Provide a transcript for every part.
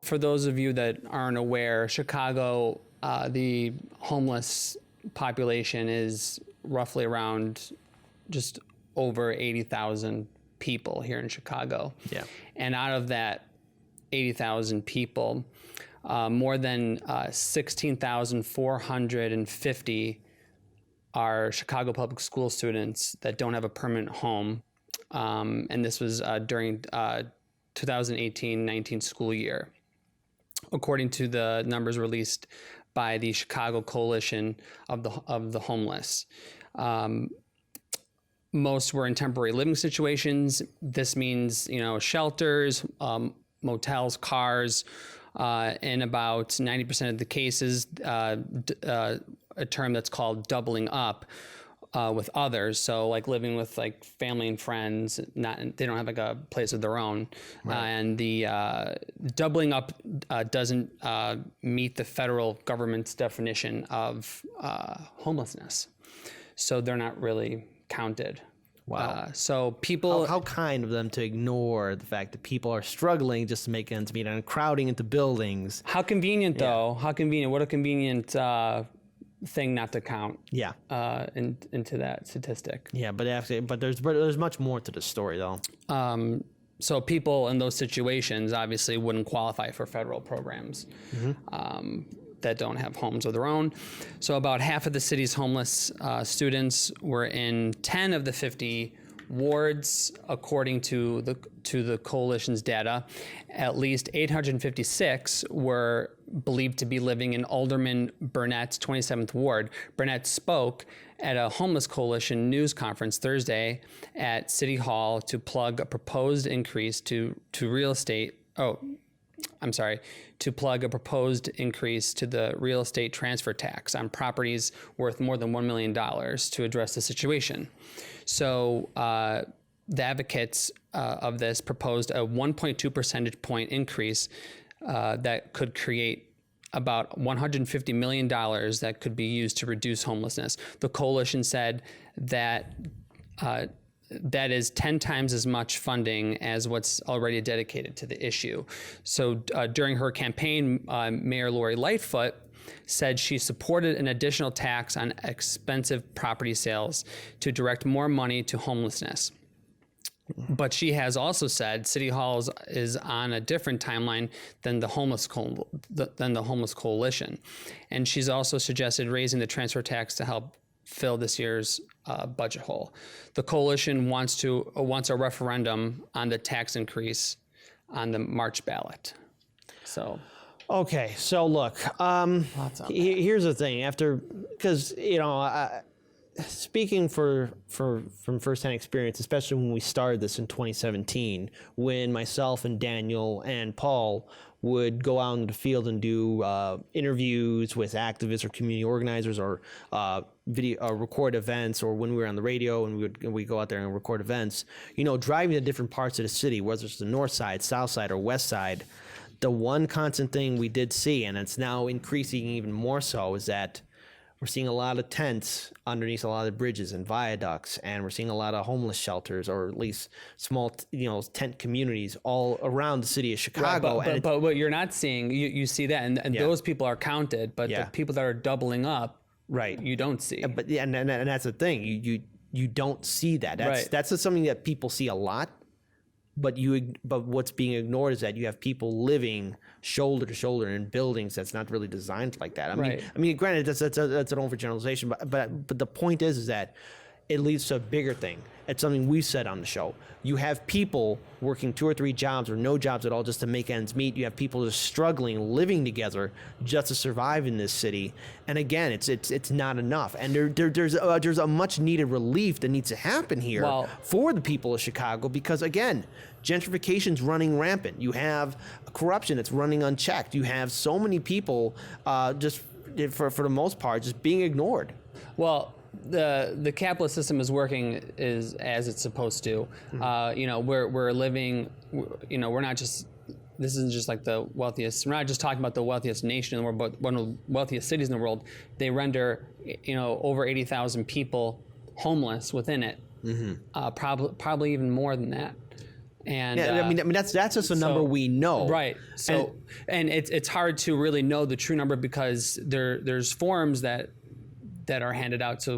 for those of you that aren't aware, Chicago, the homeless population is roughly around just over 80,000 people here in Chicago. Yeah. And out of that 80,000 people, more than 16,450 are Chicago public school students that don't have a permanent home. And this was during 2018-19 school year, according to the numbers released by the Chicago Coalition of the Homeless. Most were in temporary living situations. This means, shelters, motels, cars. In about 90% of the cases, a term that's called doubling up with others. So like living with like family and friends, they don't have like a place of their own. Right. And the doubling up doesn't meet the federal government's definition of homelessness. So they're not really counted. Wow. So people... How kind of them to ignore the fact that people are struggling just to make ends meet and crowding into buildings. How convenient, though. How convenient. What a convenient thing not to count into that statistic. Yeah, but there's much more to the story, though. So people in those situations obviously wouldn't qualify for federal programs. Mm-hmm. That don't have homes of their own. So about half of the city's homeless students were in 10 of the 50 wards, according to the coalition's data. At least 856 were believed to be living in Alderman Burnett's 27th ward. Burnett spoke at a homeless coalition news conference Thursday at City Hall to plug a proposed increase to real estate. To plug a proposed increase to the real estate transfer tax on properties worth more than $1 million to address the situation. So the advocates of this proposed a 1.2 percentage point increase that could create about $150 million that could be used to reduce homelessness. The coalition said that that is 10 times as much funding as what's already dedicated to the issue. So during her campaign, Mayor Lori Lightfoot said she supported an additional tax on expensive property sales to direct more money to homelessness. But she has also said City Hall is on a different timeline than the homeless coalition. And she's also suggested raising the transfer tax to help fill this year's budget hole. The coalition wants a referendum on the tax increase on the March ballot. So, okay, so look, here's the thing. Because speaking from firsthand experience, especially when we started this in 2017, when myself and Daniel and Paul would go out in the field and do interviews with activists or community organizers or record events, or when we were on the radio and we go out there and record events, driving to different parts of the city, whether it's the north side, south side, or west side, the one constant thing we did see, and it's now increasing even more so, is that we're seeing a lot of tents underneath a lot of bridges and viaducts, and we're seeing a lot of homeless shelters, or at least small, tent communities all around the city of Chicago. Right, but what you're not seeing, you see that, and those people are counted, but the people that are doubling up, right, you don't see. But and that's the thing, you don't see that. That's something that people see a lot. But what's being ignored is that you have people living shoulder to shoulder in buildings that's not really designed like that. I mean, granted, that's an overgeneralization, but the point is that it leads to a bigger thing. It's something we said on the show. You have people working 2 or 3 jobs or no jobs at all just to make ends meet. You have people just struggling, living together just to survive in this city. And again, it's not enough. And there's a much needed relief that needs to happen here for the people of Chicago, because again, gentrification's running rampant. You have corruption that's running unchecked. You have so many people just for the most part just being ignored. Well, the capitalist system is working as it's supposed to. Mm-hmm. We're living. We're not just. This isn't just like the wealthiest. We're not just talking about the wealthiest nation in the world, but one of the wealthiest cities in the world. They render over 80,000 people homeless within it. Mm-hmm. Probably even more than that. And Yeah, I mean that's just a number we know. Right. So, and it's hard to really know the true number because there's forms that are handed out so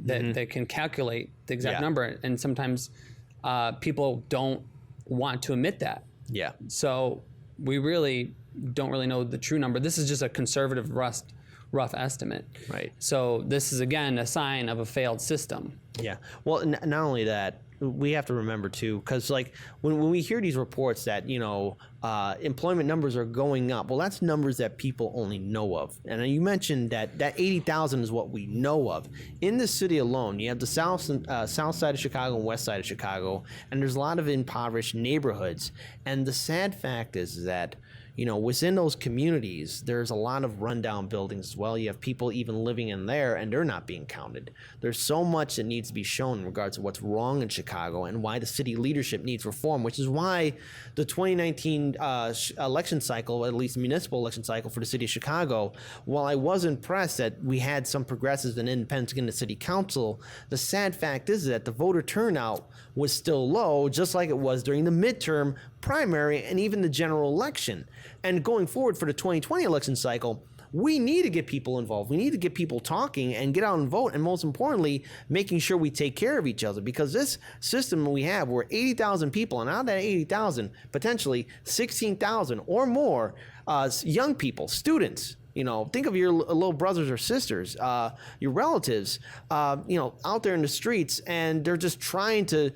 that can calculate the exact Yeah. number, and sometimes people don't want to admit that. Yeah. So we really don't really know the true number. This is just a conservative rough estimate. Right. So this is again a sign of a failed system. Yeah. Well, not only that, we have to remember too, because like when we hear these reports that employment numbers are going up, well, that's numbers that people only know of. And you mentioned that 80,000 is what we know of. In the city alone, you have the south side of Chicago and west side of Chicago, and there's a lot of impoverished neighborhoods. And the sad fact is that within those communities, there's a lot of rundown buildings as well. You have people even living in there, and they're not being counted. There's so much that needs to be shown in regards to what's wrong in Chicago and why the city leadership needs reform, which is why the 2019 election cycle, at least municipal election cycle for the city of Chicago, while I was impressed that we had some progressives and independents in the city council, the sad fact is that the voter turnout was still low, just like it was during the midterm, primary, and even the general election. And going forward for the 2020 election cycle, we need to get people involved. We need to get people talking and get out and vote. And most importantly, making sure we take care of each other, because this system we have, we're 80,000 people, and out of that 80,000, potentially 16,000 or more young people, students. Think of your little brothers or sisters, your relatives, out there in the streets, and they're just trying to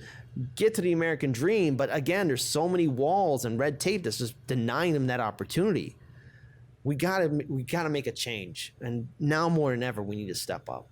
get to the American dream. But again, there's so many walls and red tape that's just denying them that opportunity. We gotta make a change, and now more than ever, we need to step up.